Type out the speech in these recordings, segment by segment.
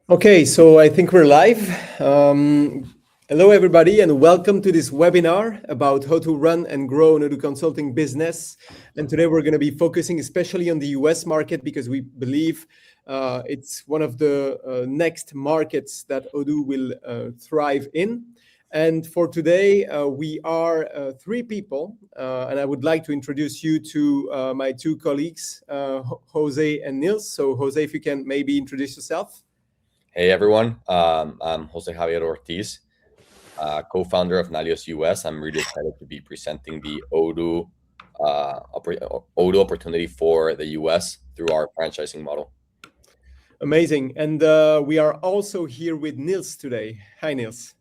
Okay, so I think we're live. Hello, everybody, and welcome to this webinar about how to run and grow an Odoo consulting business. And today we're going to be focusing especially on the US market because we believe it's one of the next markets that Odoo will thrive in. And for today, we are three people, and I would like to introduce you to my two colleagues, Jose and Nils. So Jose, if you can maybe introduce yourself. Hey everyone, I'm Jose Javier Ortiz, co-founder of Nalios US. I'm really excited to be presenting the Odoo opportunity for the US through our franchising model. Amazing. And we are also here with Nils today. Hi, Nils.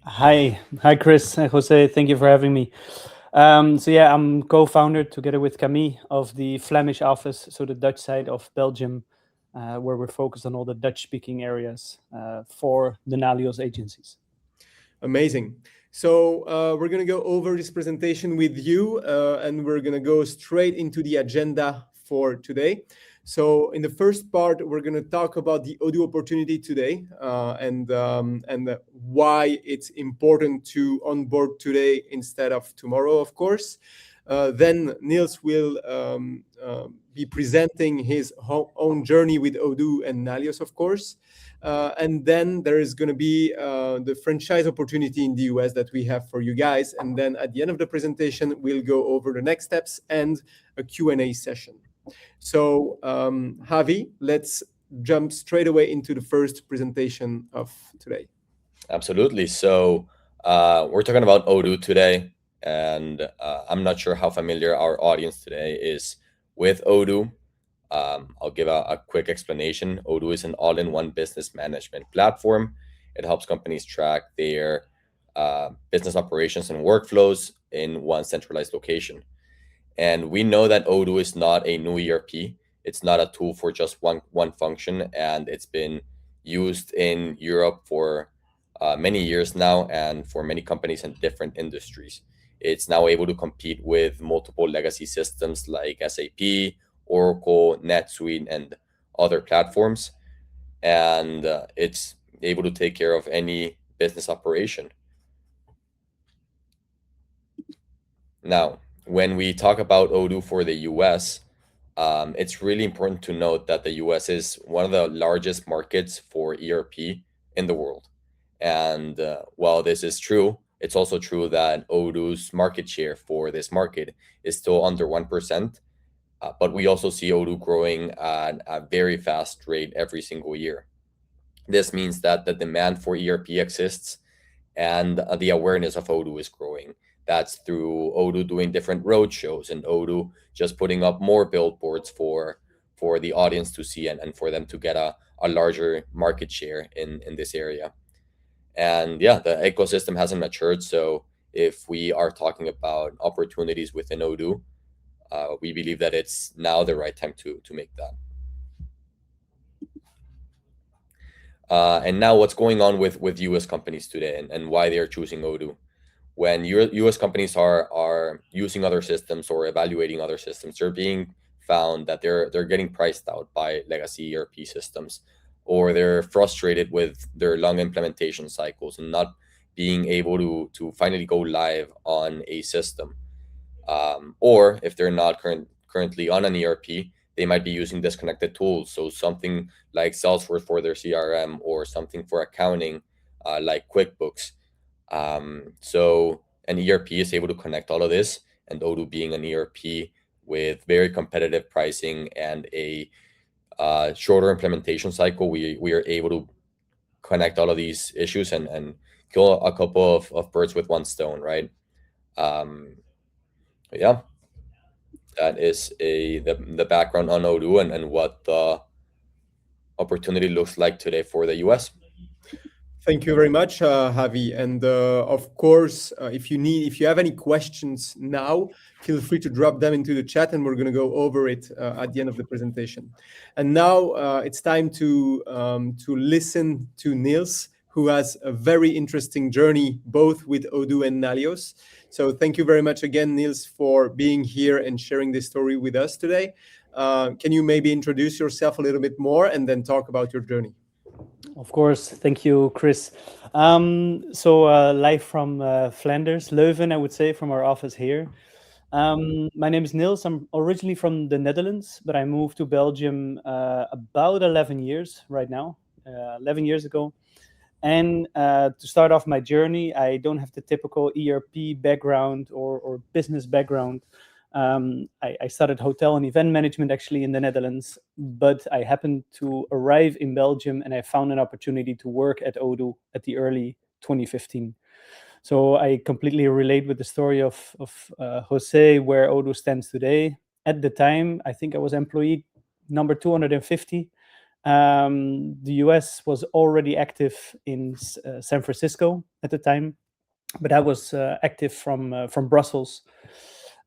Hi, Chris. Jose, thank you for having me. I'm co-founder together with Camille of the Flemish office, so the Dutch side of Belgium, where we're focused on all the Dutch-speaking areas for the Nalios agencies. Amazing. So we're going to go over this presentation with you, and we're going to go straight into the agenda for today. So in the first part, we're going to talk about the Odoo opportunity today and why it's important to onboard today instead of tomorrow, of course. Then Nils will be presenting his own journey with Odoo and Nalios, of course. And then there is going to be the franchise opportunity in the US that we have for you guys. And then at the end of the presentation, we'll go over the next steps and a Q&A session. So Javi, let's jump straight away into the first presentation of today. Absolutely. So we're talking about Odoo today. And I'm not sure how familiar our audience today is with Odoo. I'll give a quick explanation. Odoo is an all-in-one business management platform. It helps companies track their business operations and workflows in one centralized location. And we know that Odoo is not a new ERP. It's not a tool for just one function. And it's been used in Europe for many years now and for many companies in different industries. It's now able to compete with multiple legacy systems like SAP, Oracle, NetSuite, and other platforms. And it's able to take care of any business operation. Now, when we talk about Odoo for the US, it's really important to note that the US is one of the largest markets for ERP in the world. And while this is true, it's also true that Odoo's market share for this market is still under 1%. But we also see Odoo growing at a very fast rate every single year. This means that the demand for ERP exists and the awareness of Odoo is growing. That's through Odoo doing different roadshows and Odoo just putting up more billboards for the audience to see and for them to get a larger market share in this area. And yeah, the ecosystem hasn't matured. So if we are talking about opportunities within Odoo, we believe that it's now the right time to make that. And now what's going on with US companies today and why they are choosing Odoo? When US companies are using other systems or evaluating other systems, they're being found that they're getting priced out by legacy ERP systems, or they're frustrated with their long implementation cycles and not being able to finally go live on a system. Or if they're not currently on an ERP, they might be using disconnected tools. So something like Salesforce for their CRM or something for accounting like QuickBooks. So an ERP is able to connect all of this, and Odoo being an ERP with very competitive pricing and a shorter implementation cycle, we are able to connect all of these issues and kill a couple of birds with one stone, right? Yeah, that is the background on Odoo and what the opportunity looks like today for the US. Thank you very much, Javi. And of course, if you have any questions now, feel free to drop them into the chat, and we're going to go over it at the end of the presentation. And now it's time to listen to Nils, who has a very interesting journey both with Odoo and Nalios. So thank you very much again, Nils, for being here and sharing this story with us today. Can you maybe introduce yourself a little bit more and then talk about your journey? Of course. Thank you, Chris. Live from Flanders, Leuven, I would say, from our office here. My name is Niels. I'm originally from the Netherlands, but I moved to Belgium about 11 years right now, 11 years ago. And to start off my journey, I don't have the typical ERP background or business background. I studied hotel and event management actually in the Netherlands, but I happened to arrive in Belgium and I found an opportunity to work at Odoo at the early 2015. So I completely relate with the story of Jose, where Odoo stands today. At the time, I think I was employee number 250. The US was already active in San Francisco at the time, but I was active from Brussels.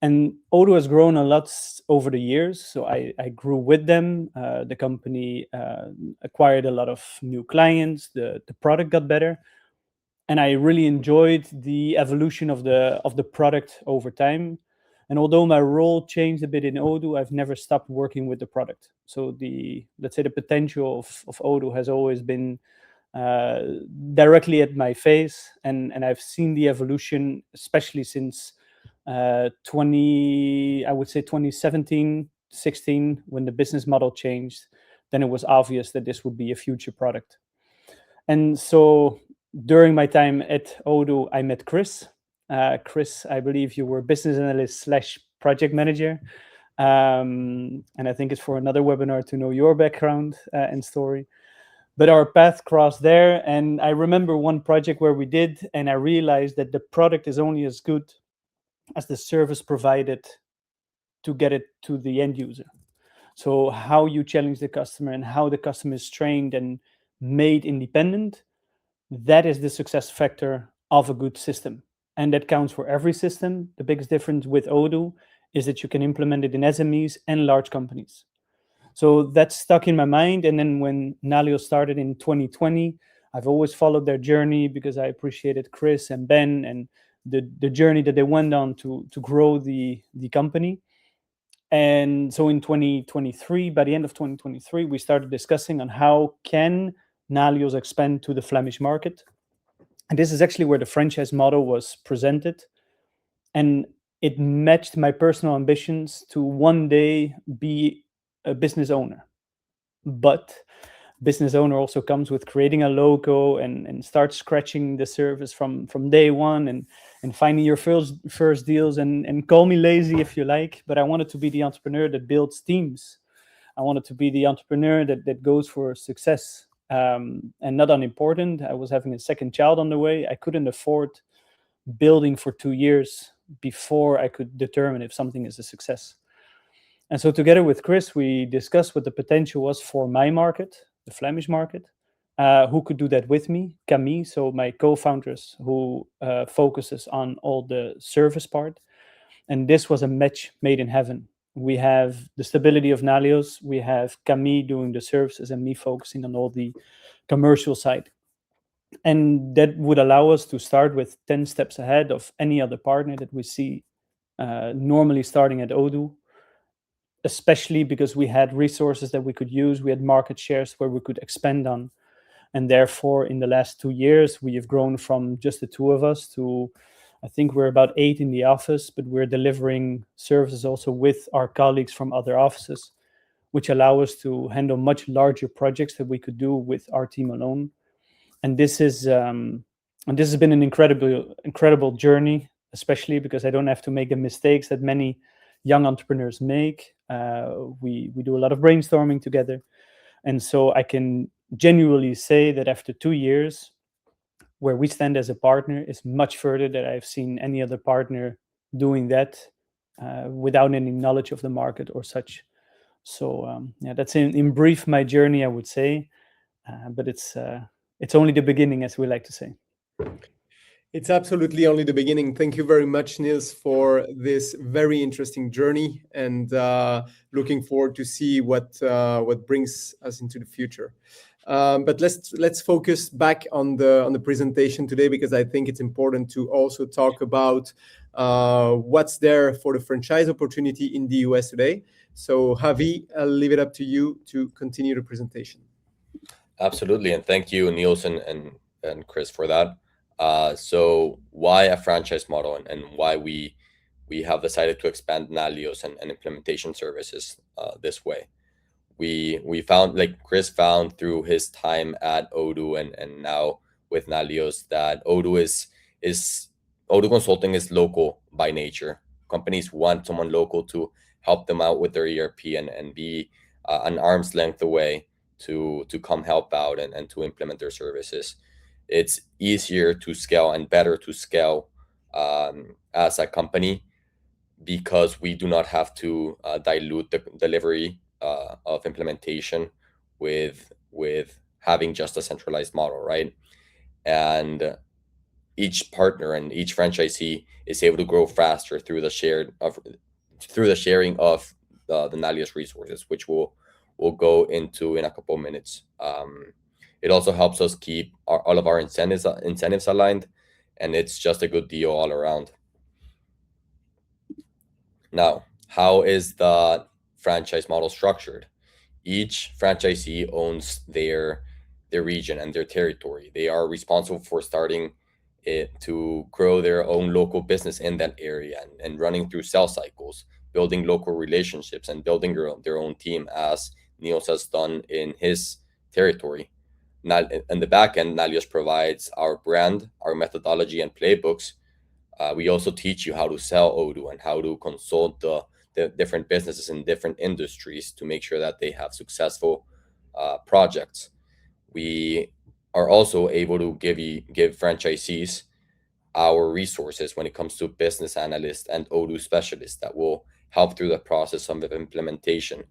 And Odoo has grown a lot over the years, so I grew with them. The company acquired a lot of new clients. The product got better, and I really enjoyed the evolution of the product over time. And although my role changed a bit in Odoo, I've never stopped working with the product. So let's say the potential of Odoo has always been directly at my face, and I've seen the evolution, especially since 2017, 16, when the business model changed. Then it was obvious that this would be a future product. And so during my time at Odoo, I met Chris. Chris, I believe you were business analyst / project manager. And I think it's for another webinar to know your background and story. But our path crossed there. And I remember one project where we did, and I realized that the product is only as good as the service provided to get it to the end user. So how you challenge the customer and how the customer is trained and made independent, that is the success factor of a good system. And that counts for every system. The biggest difference with Odoo is that you can implement it in SMEs and large companies. So that stuck in my mind. And then when Nalios started in 2020, I've always followed their journey because I appreciated Chris and Ben and the journey that they went on to grow the company. And so in 2023, by the end of 2023, we started discussing on how can Nalios expand to the Flemish market. And this is actually where the franchise model was presented. And it matched my personal ambitions to one day be a business owner. But business owner also comes with creating a logo and start scratching the service from day one and finding your first deals and call me lazy if you like, but I wanted to be the entrepreneur that builds teams. I wanted to be the entrepreneur that goes for success. And not unimportant, I was having a second child on the way. I couldn't afford building for 2 years before I could determine if something is a success. And so together with Chris, we discussed what the potential was for my market, the Flemish market, who could do that with me, Camille, so my co-founders who focuses on all the service part. And this was a match made in heaven. We have the stability of Nalios, we have Camille doing the services and me focusing on all the commercial side. And that would allow us to start with 10 steps ahead of any other partner that we see normally starting at Odoo, especially because we had resources that we could use, we had market shares where we could expand on. And therefore, in the last 2 years, we have grown from just the two of us to, I think we're about 8 in the office, but we're delivering services also with our colleagues from other offices, which allow us to handle much larger projects that we could do with our team alone. And this has been an incredible journey, especially because I don't have to make the mistakes that many young entrepreneurs make. We do a lot of brainstorming together. And so I can genuinely say that after 2 years, where we stand as a partner is much further than I've seen any other partner doing that without any knowledge of the market or such. So that's in brief my journey, I would say. But it's only the beginning, as we like to say. It's absolutely only the beginning. Thank you very much, Niels, for this very interesting journey, and looking forward to see what brings us into the future. But let's focus back on the presentation today, because I think it's important to also talk about what's there for the franchise opportunity in the US today. So Javi, I'll leave it up to you to continue the presentation. Absolutely, and thank you, Niels and Chris, for that. So why a franchise model, and why we have decided to expand Nalios and implementation services this way. We found, like Chris found through his time at Odoo and now with Nalios, that is Odoo Consulting is local by nature. Companies want someone local to help them out with their ERP and be an arm's length away to come help out and to implement their services. It's easier to scale and better to scale as a company, because we do not have to dilute the delivery of implementation with having just a centralized model, right? And each partner and each franchisee is able to grow faster through the sharing of the Nalios resources, which we'll go into in a couple of minutes. It also helps us keep all of our incentives aligned, and it's just a good deal all around. Now, how is the franchise model structured? Each franchisee owns their region and their territory. They are responsible for starting it to grow their own local business in that area, and running through sales cycles, building local relationships, and building their own team, as Niels has done in his territory. Now, in the back end, Nalios provides our brand, our methodology, and playbooks. We also teach you how to sell Odoo and how to consult the different businesses in different industries to make sure that they have successful projects. We are also able to give franchisees our resources when it comes to business analysts and Odoo specialists that will help through the process of implementation.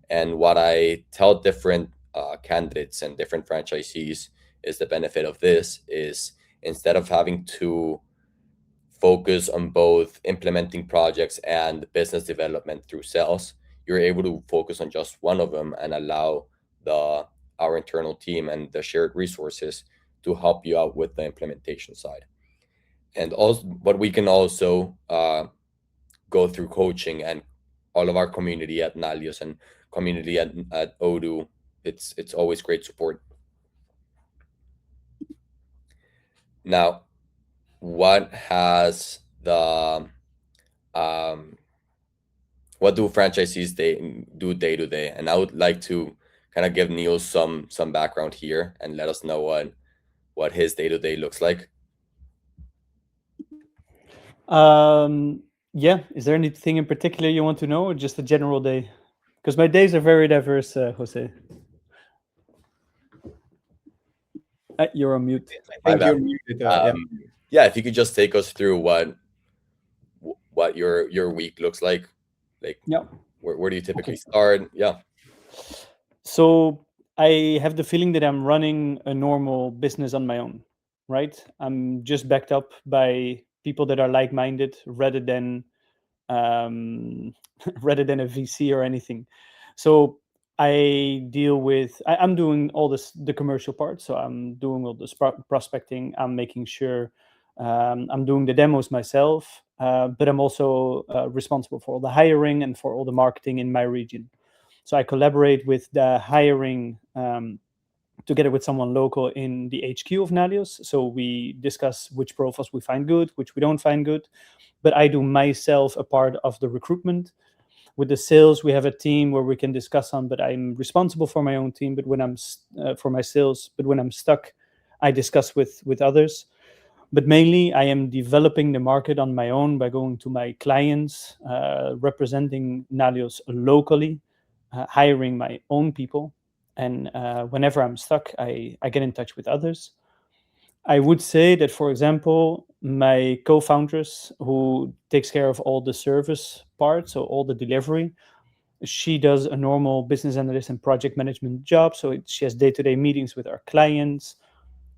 And what I tell different candidates and different franchisees is the benefit of this is, instead of having to focus on both implementing projects and business development through sales, you're able to focus on just one of them and allow our internal team and the shared resources to help you out with the implementation side. And also, but we can also go through coaching, and all of our community at Nalios and community at Odoo. It's always great support. Now, what has the what do franchisees do day to day? And I would like to kind of give Neil some background here and let us know what his day to day looks like. Yeah, is there anything in particular you want to know, or just a general day? Because my days are very diverse, Jose. You're on mute. I think you're muted. Yeah, if you could just take us through what your week looks like. Yeah. Where do you typically start? Yeah. So I have the feeling that I'm running a normal business on my own, right? I'm just backed up by people that are like-minded, rather than rather than a VC or anything. So I deal with, I'm doing all the commercial part. So I'm doing all the prospecting. I'm making sure I'm doing the demos myself, but I'm also responsible for all the hiring and for all the marketing in my region. So I collaborate with the hiring together with someone local in the HQ of Nalios. So we discuss which profiles we find good, which we don't find good. But I do myself a part of the recruitment. With the sales, we have a team where we can discuss on, but I'm responsible for my own team. But when I'm for my sales, but when I'm stuck, I discuss with others. But mainly, I am developing the market on my own by going to my clients, representing Nalios locally, hiring my own people. And whenever I'm stuck, I get in touch with others. I would say that, for example, my co-foundress, who takes care of all the service part, so all the delivery, she does a normal business analyst and project management job. So she has day-to-day meetings with our clients.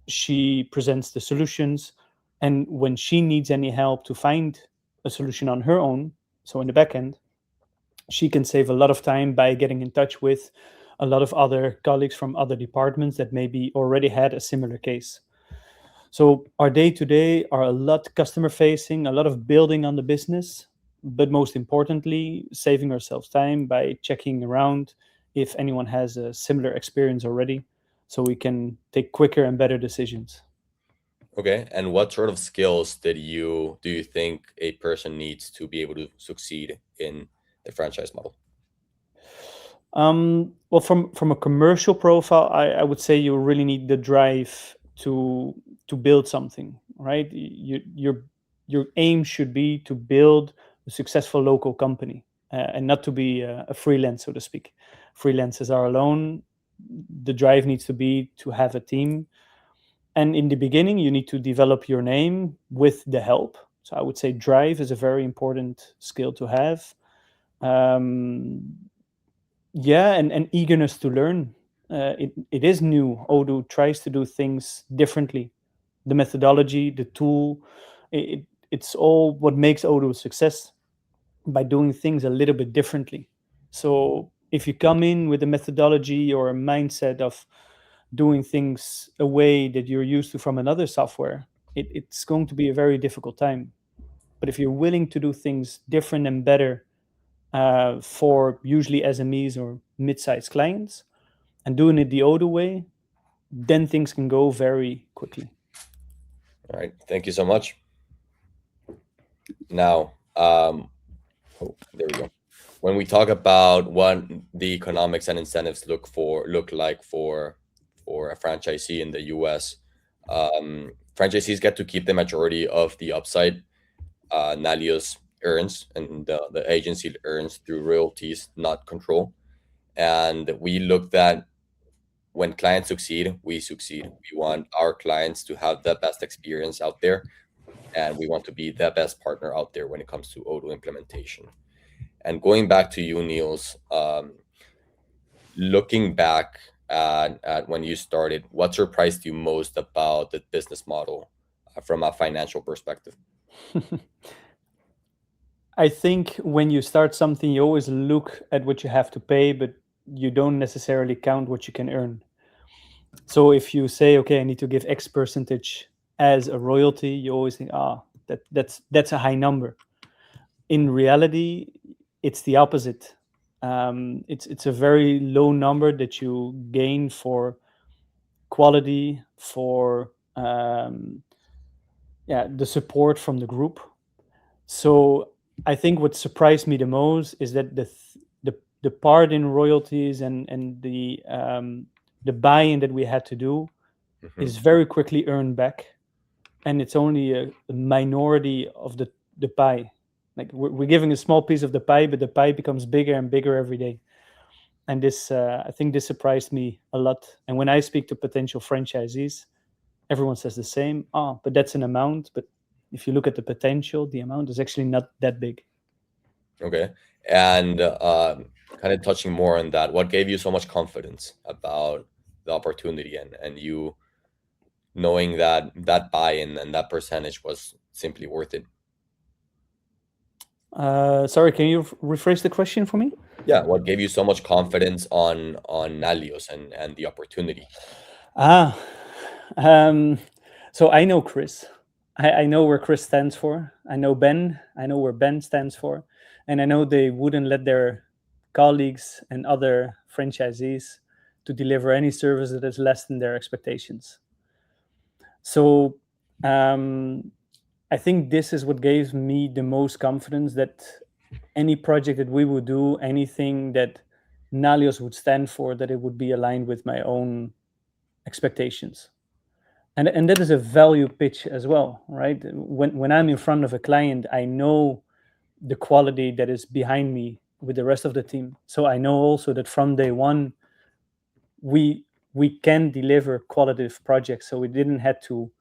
She presents the solutions. And when she needs any help to find a solution on her own, so in the back end, she can save a lot of time by getting in touch with a lot of other colleagues from other departments that maybe already had a similar case. So our day-to-day are a lot customer-facing, a lot of building on the business, but most importantly, saving ourselves time by checking around if anyone has a similar experience already. so we can take quicker and better decisions. Okay. And what sort of skills do you think a person needs to be able to succeed in the franchise model? Well, from a commercial profile, I would say you really need the drive to build something, right? Your aim should be to build a successful local company, and not to be a freelance, so to speak. Freelancers are alone. The drive needs to be to have a team, and in the beginning, you need to develop your name with the help. So I would say drive is a very important skill to have. Yeah, and eagerness to learn. It is new. Odoo tries to do things differently. The methodology, the tool, it's all what makes Odoo a success, by doing things a little bit differently. So if you come in with a methodology or a mindset of doing things a way that you're used to from another software, it's going to be a very difficult time. But if you're willing to do things different and better, for usually SMEs or mid-sized clients, and doing it the Odoo way, then things can go very quickly. All right. Thank you so much. Now, there we go. When we talk about what the economics and incentives look like for a franchisee in the US, franchisees get to keep the majority of the upside Nalios earns, and the agency earns through royalties, not control. And we looked at, when clients succeed, we succeed. We want our clients to have the best experience out there, and we want to be the best partner out there when it comes to Odoo implementation. And going back to you, Niels, looking back at when you started, what surprised you most about the business model from a financial perspective? I think when you start something, you always look at what you have to pay, but you don't necessarily count what you can earn. So if you say, okay, I need to give X percentage as a royalty, you always think, that's a high number. In reality, it's the opposite. It's a very low number that you gain for quality, for the support from the group. So I think what surprised me the most is that the part in royalties and the buy-in that we had to do is very quickly earned back, and it's only a minority of the pie. Like we're giving a small piece of the pie, but the pie becomes bigger and bigger every day. And this, I think, this surprised me a lot. And when I speak to potential franchisees, everyone says the same. But that's an amount. But if you look at the potential, the amount is actually not that big. Okay. And kind of touching more on that, what gave you so much confidence about the opportunity and you knowing that buy-in and that percentage was simply worth it? Sorry, can you rephrase the question for me? Yeah, what gave you so much confidence on Nalios and the opportunity? So I know Chris. I know where Chris stands for. I know Ben. I know where Ben stands for. And I know they wouldn't let their colleagues and other franchisees to deliver any service that is less than their expectations. So I think this is what gave me the most confidence, that any project that we would do, anything that Nalios would stand for, that it would be aligned with my own expectations. And that is a value pitch as well, right? When I'm in front of a client, I know the quality that is behind me with the rest of the team. So I know also that from day one, we can deliver qualitative projects. So we didn't have to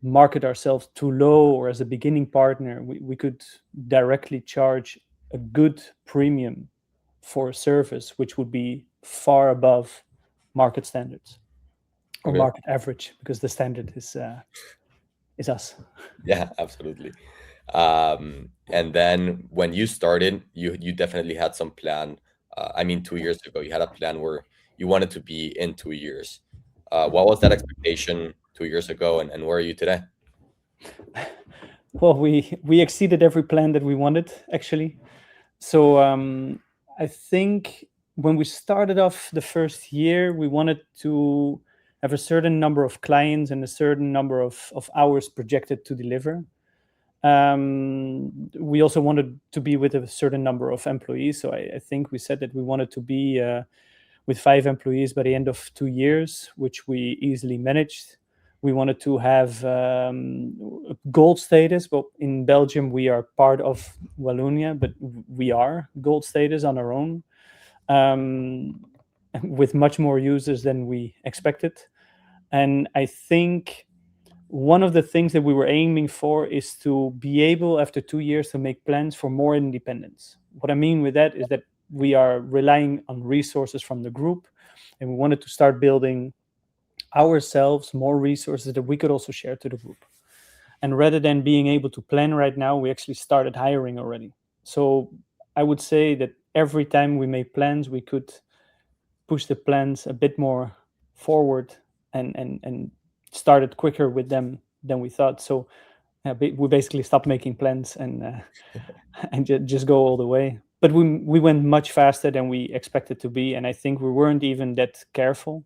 market ourselves too low, or as a beginning partner, we could directly charge a good premium for a service which would be far above market standards or market average, because the standard is us. Yeah, absolutely. And then when you started, you definitely had some plan. 2 years ago, you had a plan where you wanted to be in 2 years. What was that expectation 2 years ago, and where are you today? Well, we exceeded every plan that we wanted, actually. So I think when we started off the first year, we wanted to have a certain number of clients and a certain number of hours projected to deliver. We also wanted to be with a certain number of employees. So I think we said that we wanted to be with 5 employees by the end of 2 years, which we easily managed. We wanted to have gold status. Well, in Belgium, we are part of Wallonia, but we are gold status on our own, with much more users than we expected. And I think one of the things that we were aiming for is to be able, after 2 years, to make plans for more independence. What I mean with that is that we are relying on resources from the group, and we wanted to start building ourselves more resources that we could also share to the group. And rather than being able to plan right now, we actually started hiring already. So I would say that every time we made plans, we could push the plans a bit more forward and started quicker with them than we thought. So we basically stopped making plans and just go all the way. But we went much faster than we expected to be, and I think we weren't even that careful.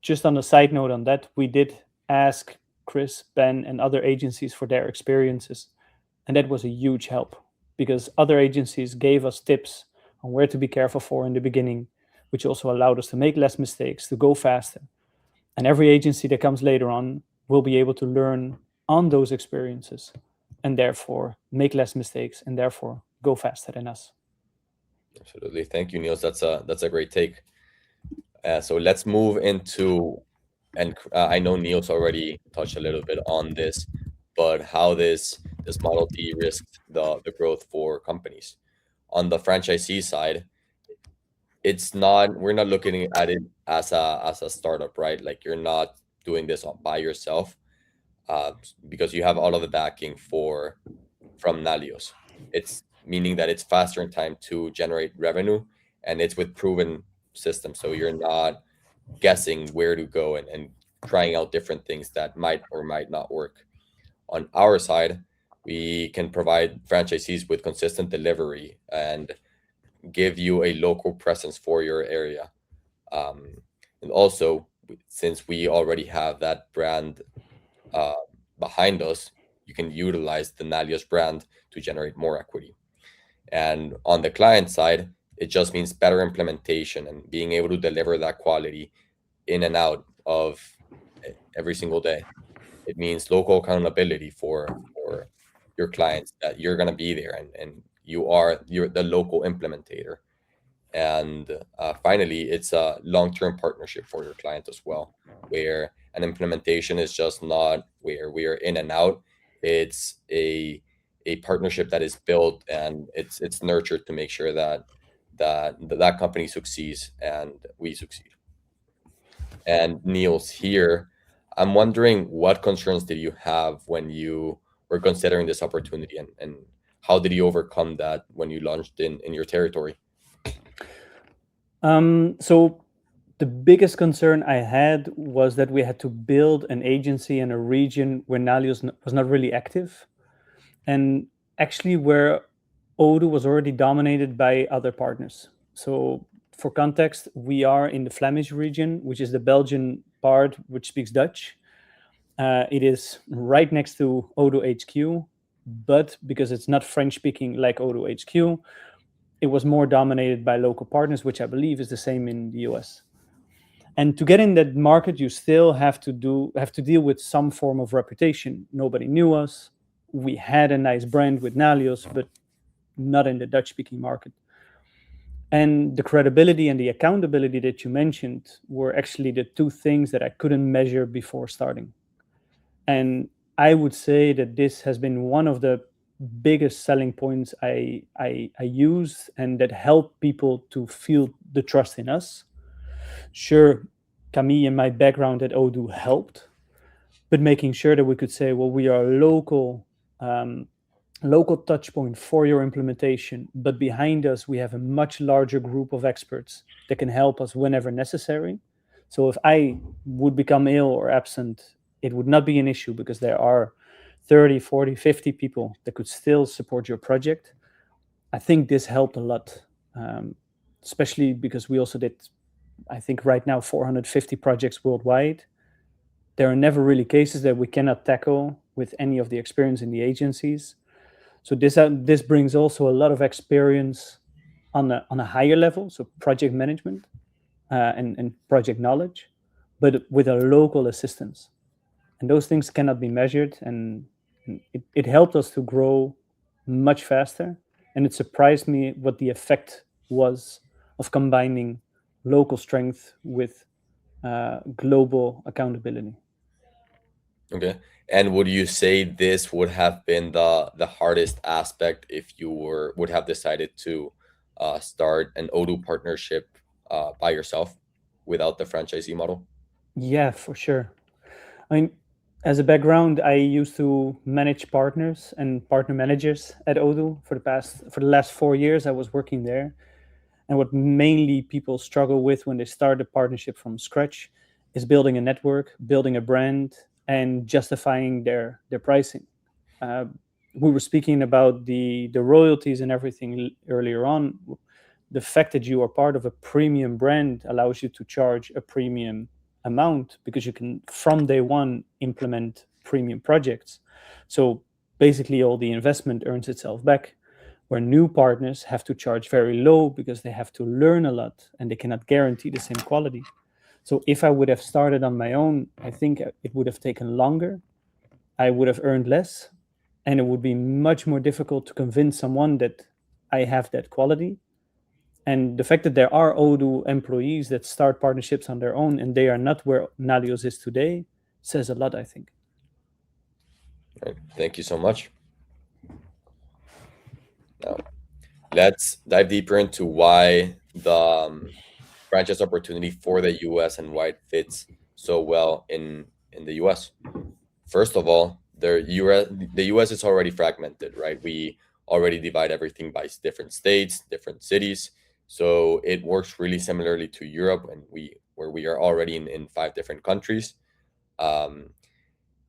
Just on a side note on that, we did ask Chris, Ben, and other agencies for their experiences, and that was a huge help because other agencies gave us tips on where to be careful for in the beginning, which also allowed us to make less mistakes, to go faster. And every agency that comes later on will be able to learn on those experiences and therefore make less mistakes and therefore go faster than us. Absolutely. Thank you, Niels. That's a great take. So let's move into, and I know Niels already touched a little bit on this, but how this model de-risked the growth for companies. On the franchisee side, we're not looking at it as a startup, right? Like you're not doing this by yourself, because you have all of the backing from Nalios. It's meaning that it's faster in time to generate revenue, and it's with proven systems. So you're not guessing where to go and trying out different things that might or might not work. On our side, we can provide franchisees with consistent delivery and give you a local presence for your area. And also, since we already have that brand behind us, you can utilize the Nalios brand to generate more equity. And on the client side, it just means better implementation and being able to deliver that quality in and out of every single day. It means local accountability for your clients, that you're going to be there and you're the local implementator. And finally, it's a long-term partnership for your client as well, where an implementation is just not where we are in and out. It's a partnership that is built and it's nurtured to make sure that company succeeds and we succeed. And Niels, here, I'm wondering, what concerns did you have when you were considering this opportunity, and how did you overcome that when you launched in your territory? So the biggest concern I had was that we had to build an agency in a region where Nalios was not really active, and actually where Odoo was already dominated by other partners. So for context, we are in the Flemish region, which is the Belgian part which speaks Dutch. It is right next to Odoo HQ, but because it's not French speaking like Odoo HQ, it was more dominated by local partners, which I believe is the same in the US. And to get in that market, you still have to deal with some form of reputation. Nobody knew us. We had a nice brand with Nalios, but not in the Dutch-speaking market. And the credibility and the accountability that you mentioned were actually the two things that I couldn't measure before starting. And I would say that this has been one of the biggest selling points I used, and that helped people to feel the trust in us. Sure, Camille and my background at Odoo helped, but making sure that we could say, well, we are a local touch point for your implementation, but behind us we have a much larger group of experts that can help us whenever necessary. So if I would become ill or absent, it would not be an issue, because there are 30, 40, 50 people that could still support your project. I think this helped a lot, especially because we also did I think right now 450 projects worldwide. There are never really cases that we cannot tackle with any of the experience in the agencies. So this brings also a lot of experience on a higher level, so project management and project knowledge, but with a local assistance. And those things cannot be measured, and it helped us to grow much faster. And it surprised me what the effect was of combining local strength with global accountability. Okay. And would you say this would have been the hardest aspect if you would have decided to start an Odoo partnership by yourself without the franchisee model? Yeah, for sure. I mean, as a background, I used to manage partners and partner managers at Odoo for the last 4 years. I was working there, and what mainly people struggle with when they start a partnership from scratch is building a network, building a brand, and justifying their pricing. Uh, we were speaking about the royalties and everything earlier on. The fact that you are part of a premium brand allows you to charge a premium amount because you can from day one implement premium projects. So basically all the investment earns itself back, where new partners have to charge very low because they have to learn a lot and they cannot guarantee the same quality. So if I would have started on my own, I think it would have taken longer. I would have earned less, and it would be much more difficult to convince someone that I have that quality. And the fact that there are Odoo employees that start partnerships on their own and they are not where Nalios is today says a lot, I think. All right. Thank you so much. Now, let's dive deeper into why the franchise opportunity for the US and why it fits so well in the US. First of all, the US is already fragmented, right? We already divide everything by different states, different cities. So it works really similarly to Europe, and where we are already in 5 different countries. Um,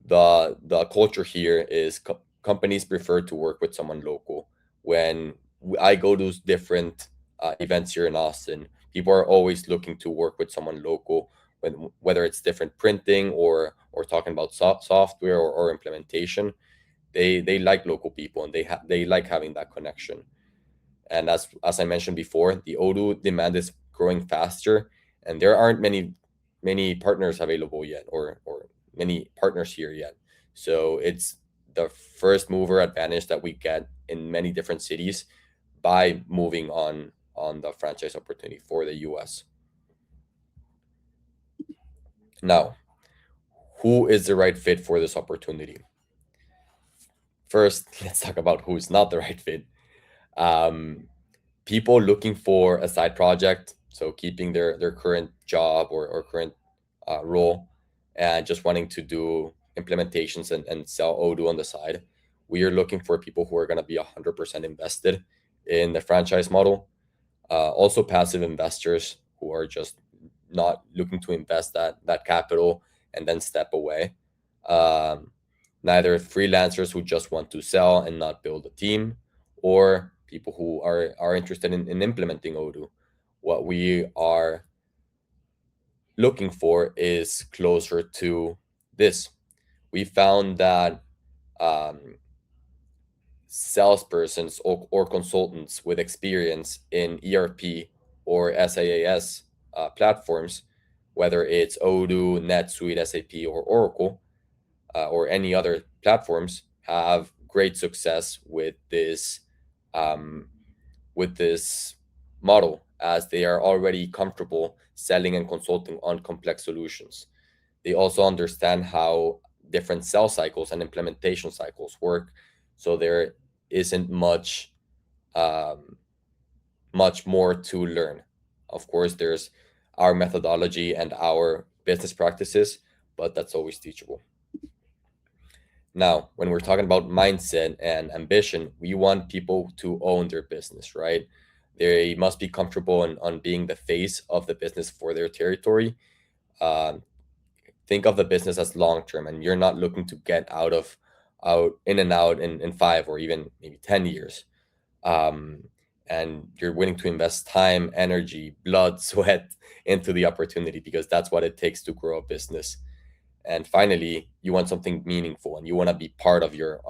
the culture here is companies prefer to work with someone local. When I go to different events here in Austin, people are always looking to work with someone local, whether it's different printing or talking about software or implementation. They like local people, and they like having that connection. And as I mentioned before, the Odoo demand is growing faster, and there aren't many partners available yet, or many partners here yet. So it's the first mover advantage that we get in many different cities by moving on the franchise opportunity for the US. Now, who is the right fit for this opportunity? First, let's talk about who's not the right fit. Um, People looking for a side project, so keeping their current job or current role, and just wanting to do implementations and sell Odoo on the side. We are looking for people who are going to be 100% invested in the franchise model. Also passive investors who are just not looking to invest that capital and then step away. Um, Neither freelancers who just want to sell and not build a team, or people who are interested in implementing Odoo. What we are looking for is closer to this. We found that um, salespersons or consultants with experience in ERP or SaaS platforms, whether it's Odoo, NetSuite, SAP, or Oracle, or any other platforms, have great success um, with this model, as they are already comfortable selling and consulting on complex solutions. They also understand how different sales cycles and implementation cycles work, so there isn't um, much more to learn. Of course, there's our methodology and our business practices, but that's always teachable. Now, when we're talking about mindset and ambition, we want people to own their business, right? They must be comfortable on being the face of the business for their territory. Um, think of the business as long term, and you're not looking to get out in and out in 5 or even maybe 10 years. Um, and you're willing to invest time, energy, blood, sweat into the opportunity, because that's what it takes to grow a business. And finally, you want something meaningful, and you want to be part of your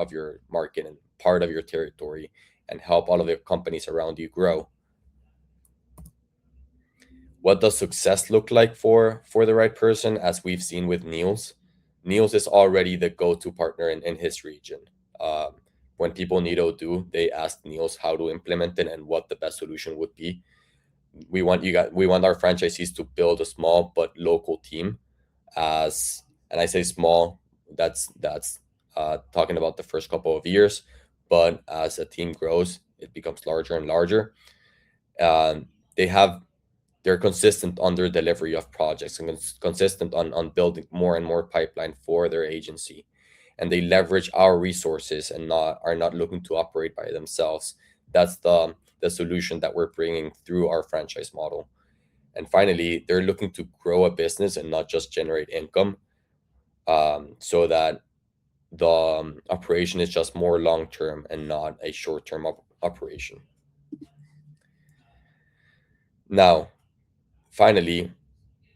market and part of your territory, and help all of the companies around you grow. What does success look like for the right person? As we've seen with Niels is already the go-to partner in his region. When people need Odoo, they ask Niels how to implement it and what the best solution would be. We want our franchisees to build a small but local team. And I say small, that's talking about the first couple of years, but as a team grows, it becomes larger and larger. They're consistent on their delivery of projects, and consistent on building more and more pipeline for their agency, and they leverage our resources and are not looking to operate by themselves. That's the solution that we're bringing through our franchise model. And finally, they're looking to grow a business and not just generate income, so that the operation is just more long-term and not a short-term operation. Now, finally,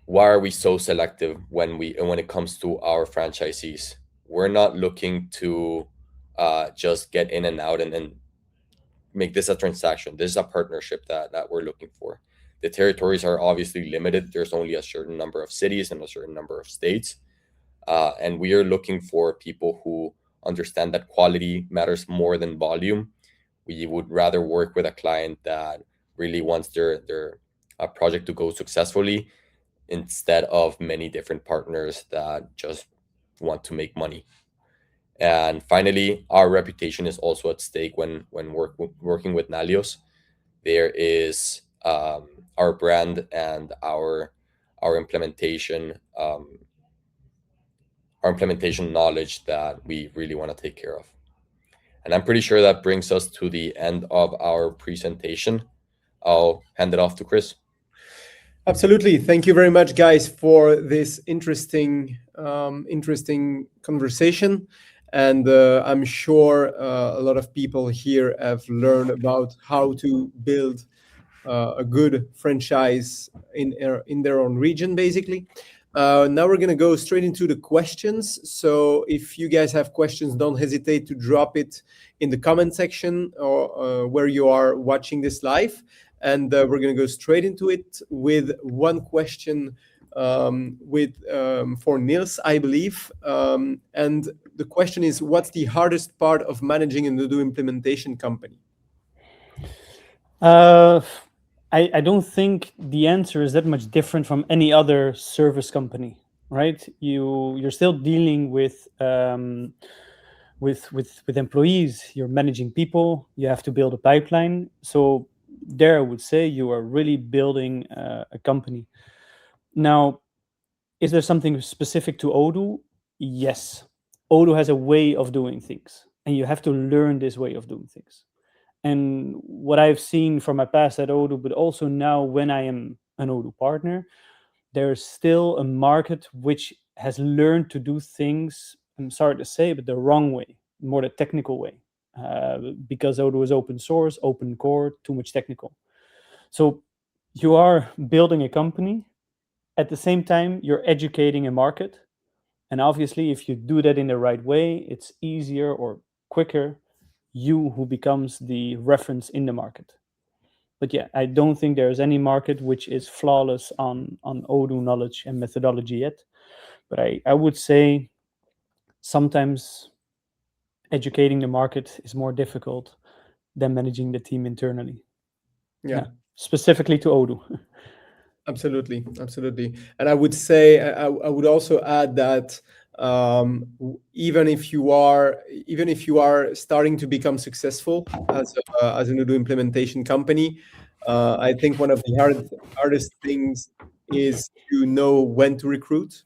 why are we so selective when it comes to our franchisees? We're not looking to just get in and out and make this a transaction. This is a partnership that we're looking for. The territories are obviously limited. There's only a certain number of cities and a certain number of states. And we are looking for people who understand that quality matters more than volume. We would rather work with a client that really wants their project to go successfully, instead of many different partners that just want to make money. And finally, our reputation is also at stake when working with Nalios. There is our brand and our implementation knowledge that we really want to take care of. And I'm pretty sure that brings us to the end of our presentation. I'll hand it off to Chris. Absolutely. Thank you very much, guys, for this interesting conversation. And I'm sure a lot of people here have learned about how to build a good franchise in their own region, basically. Now we're going to go straight into the questions. So if you guys have questions, don't hesitate to drop it in the comment section, or where you are watching this live. And we're going to go straight into it with one question for Niels, I believe. And the question is, what's the hardest part of managing an Odoo implementation company? I don't think the answer is that much different from any other service company, right? You're still dealing with employees. You're managing people. You have to build a pipeline. So there, I would say you are really building a company. Now, is there something specific to Odoo? Yes. Odoo has a way of doing things, and you have to learn this way of doing things. And what I've seen from my past at Odoo, but also now when I am an Odoo partner, there's still a market which has learned to do things, I'm sorry to say, but the wrong way, more the technical way, because Odoo is open source, open core, too much technical. So you are building a company. At the same time, you're educating a market. And obviously, if you do that in the right way, it's easier or quicker you who becomes the reference in the market. But yeah, I don't think there's any market which is flawless on Odoo knowledge and methodology yet. But I would say sometimes educating the market is more difficult than managing the team internally. Yeah. Specifically to Odoo. Absolutely. And I would say, I would also add that even if you are starting to become successful as an Odoo implementation company, I think one of the hardest things is to know when to recruit.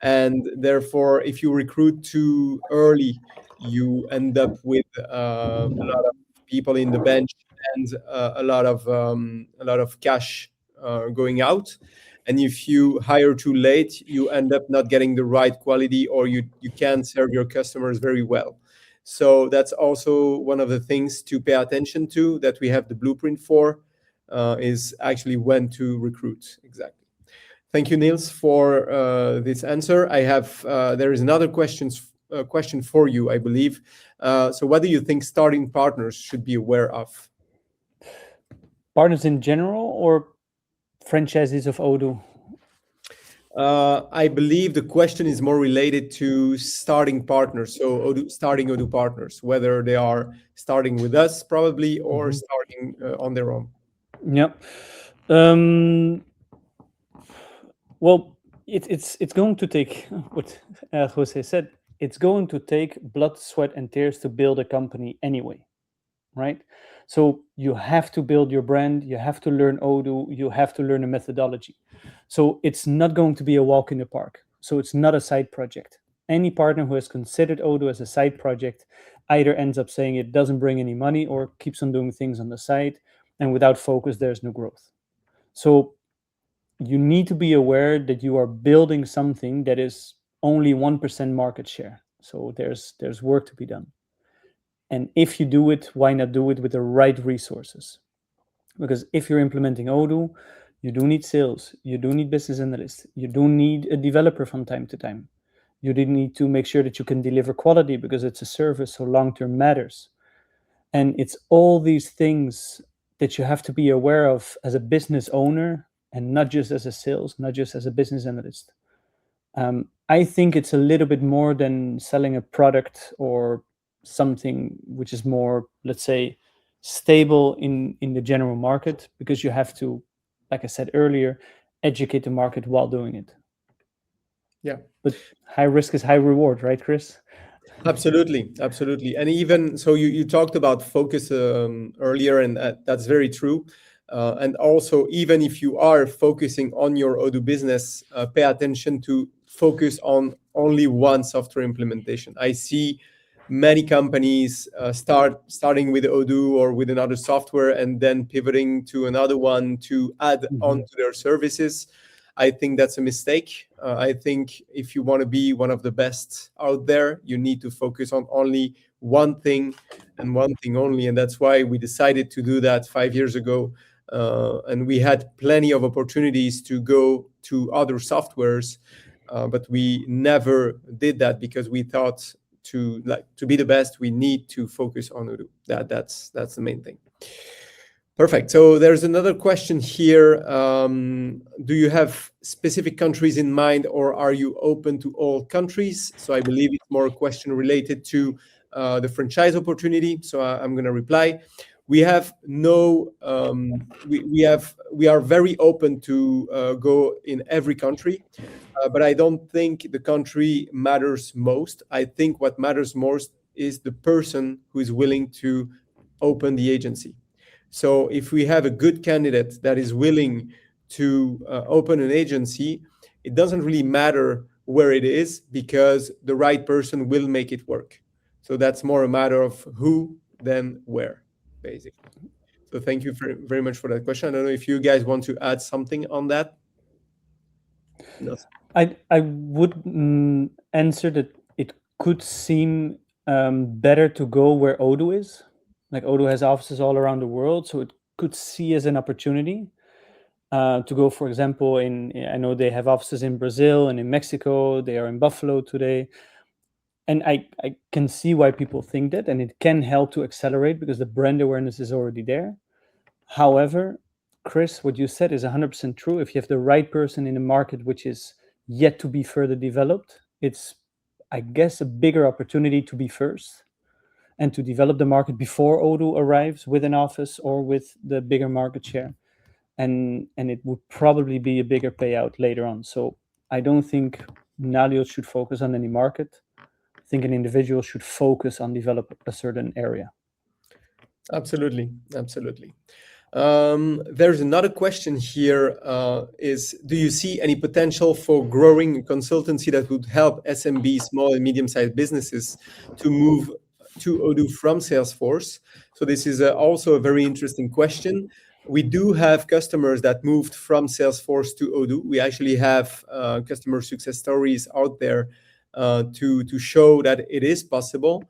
And therefore, if you recruit too early, you end up with a lot of people in the bench and a lot of cash going out. And if you hire too late, you end up not getting the right quality, or you can't serve your customers very well. So that's also one of the things to pay attention to, that we have the blueprint for, is actually when to recruit. Exactly. Thank you, Niels, for this answer. I have there is another question for you, I believe. So what do you think starting partners should be aware of? Partners in general or franchises of Odoo? I believe the question is more related to starting partners. So starting Odoo partners, whether they are starting with us probably or starting on their own. Yeah. Well, it's going to take what Jose said. It's going to take blood, sweat, and tears to build a company anyway, right? So you have to build your brand. You have to learn Odoo. You have to learn a methodology. So it's not going to be a walk in the park. So it's not a side project. Any partner who has considered Odoo as a side project either ends up saying it doesn't bring any money or keeps on doing things on the side. And without focus, there's no growth. So you need to be aware that you are building something that is only 1% market share. So there's work to be done. And if you do it, why not do it with the right resources? Because if you're implementing Odoo, you do need sales, you do need business analysts, you do need a developer from time to time. You do need to make sure that you can deliver quality because it's a service, so long-term matters. And it's all these things that you have to be aware of as a business owner and not just as a sales, not just as a business analyst. I think it's a little bit more than selling a product or something which is more, let's say, stable in the general market, because you have to, like I said earlier, educate the market while doing it. Yeah. But high risk is high reward, right, Chris? Absolutely, absolutely. And even so, you talked about focus earlier, and that's very true. And also, even if you are focusing on your Odoo business, pay attention to focus on only one software implementation. I see many companies starting with Odoo or with another software and then pivoting to another one to add on to their services. I think that's a mistake. I think if you want to be one of the best out there, you need to focus on only one thing and one thing only. And that's why we decided to do that 5 years ago. And we had plenty of opportunities to go to other softwares, but we never did that because we thought to be the best, we need to focus on Odoo. That's the main thing. Perfect. So there's another question here. Do you have specific countries in mind, or are you open to all countries? So I believe it's more a question related to the franchise opportunity. So I'm going to reply. We have no. We are very open to go in every country, but I don't think the country matters most. I think what matters most is the person who is willing to open the agency. So if we have a good candidate that is willing to open an agency, it doesn't really matter where it is, because the right person will make it work. So that's more a matter of who than where, basically. So thank you very much for that question. I don't know if you guys want to add something on that. No. I would answer that it could seem better to go where Odoo is. Like Odoo has offices all around the world, so it could see as an opportunity to go, for example, I know they have offices in Brazil and in Mexico. They are in Buffalo today. And I can see why people think that, and it can help to accelerate because the brand awareness is already there. However, Chris, what you said is 100% true. If you have the right person in the market, which is yet to be further developed, it's, I guess, a bigger opportunity to be first and to develop the market before Odoo arrives with an office or with the bigger market share. And it would probably be a bigger payout later on. So I don't think Nalios should focus on any market. I think an individual should focus on develop a certain area. Absolutely, absolutely. There's another question here, do you see any potential for growing a consultancy that would help SMB, small and medium-sized businesses, to move to Odoo from Salesforce? So this is also a very interesting question. We do have customers that moved from Salesforce to Odoo. We actually have customer success stories out there to show that it is possible.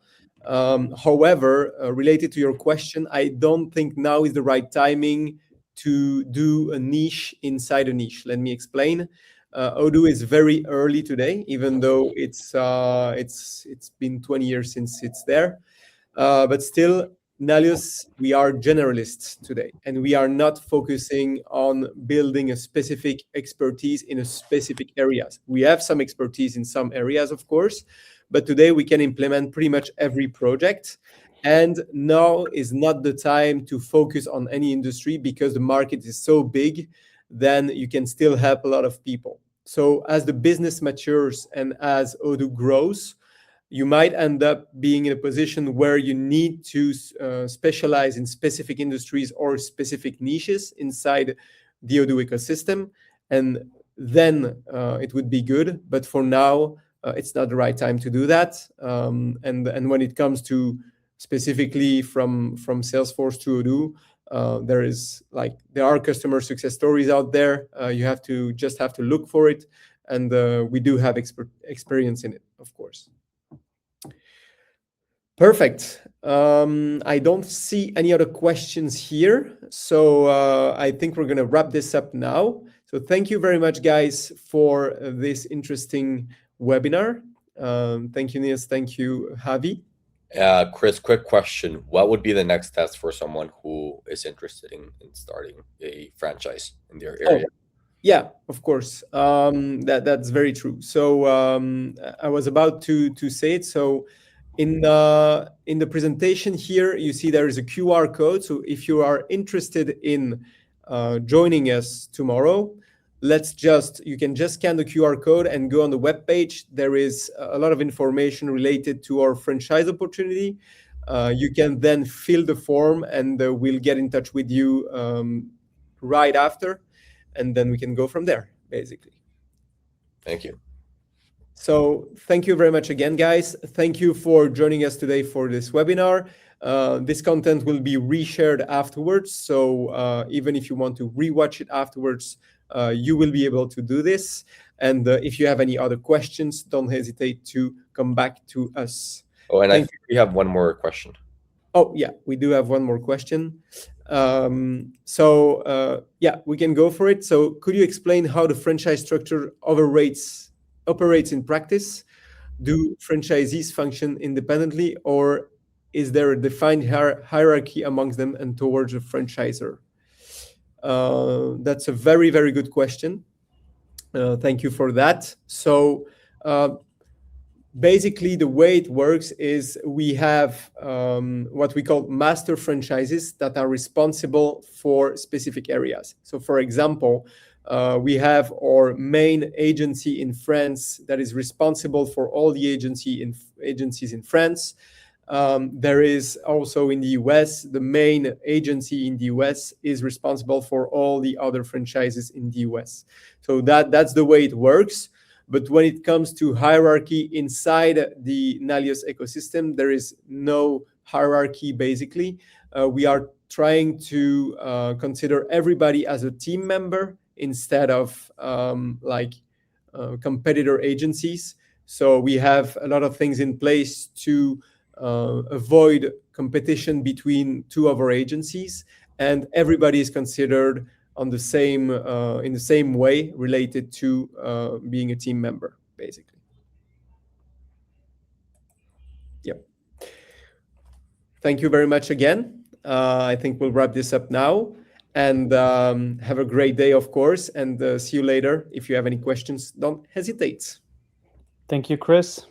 However, related to your question, I don't think now is the right timing to do a niche inside a niche. Let me explain. Odoo is very early today, even though it's been 20 years since it's there. But still, Nalios, we are generalists today, and we are not focusing on building a specific expertise in a specific areas. We have some expertise in some areas, of course, but today we can implement pretty much every project. And now is not the time to focus on any industry because the market is so big, then you can still help a lot of people. So as the business matures and as Odoo grows, you might end up being in a position where you need to specialize in specific industries or specific niches inside the Odoo ecosystem. And then it would be good. But for now, it's not the right time to do that. And when it comes to specifically from Salesforce to Odoo, there are customer success stories out there. You have to look for it. And we do have experience in it, of course. Perfect. I don't see any other questions here. So I think we're going to wrap this up now. So thank you very much, guys, for this interesting webinar. Thank you, Niels. Thank you, Javi. Chris, quick question. What would be the next steps for someone who is interested in starting a franchise in their area? Oh, yeah, of course. That's very true. So I was about to say it. So in the presentation here, you see there is a QR code. So if you are interested in joining us tomorrow, you can just scan the QR code and go on the webpage. There is a lot of information related to our franchise opportunity. You can then fill the form and we'll get in touch with you right after. And then we can go from there, basically. Thank you. So thank you very much again, guys. Thank you for joining us today for this webinar. This content will be reshared afterwards. So even if you want to rewatch it afterwards, you will be able to do this. And if you have any other questions, don't hesitate to come back to us. Oh, and I think we have one more question. Oh, yeah, we do have one more question. Yeah, we can go for it. So could you explain how the franchise structure operates in practice? Do franchisees function independently, or is there a defined hierarchy amongst them and towards a franchisor? That's a very, very good question. Thank you for that. So basically, the way it works is we have what we call master franchises that are responsible for specific areas. So for example, we have our main agency in France that is responsible for all the agencies in France. There is also in the US, the main agency in the US is responsible for all the other franchises in the US. So that's the way it works. But when it comes to hierarchy inside the Nalios ecosystem, there is no hierarchy, basically. We are trying to consider everybody as a team member instead of competitor agencies. So we have a lot of things in place to avoid competition between two of our agencies, and everybody is considered on the same in the same way related to being a team member, basically. Yep. Thank you very much again. I think we'll wrap this up now, and have a great day, of course, and see you later. If you have any questions, don't hesitate. Thank you, Chris.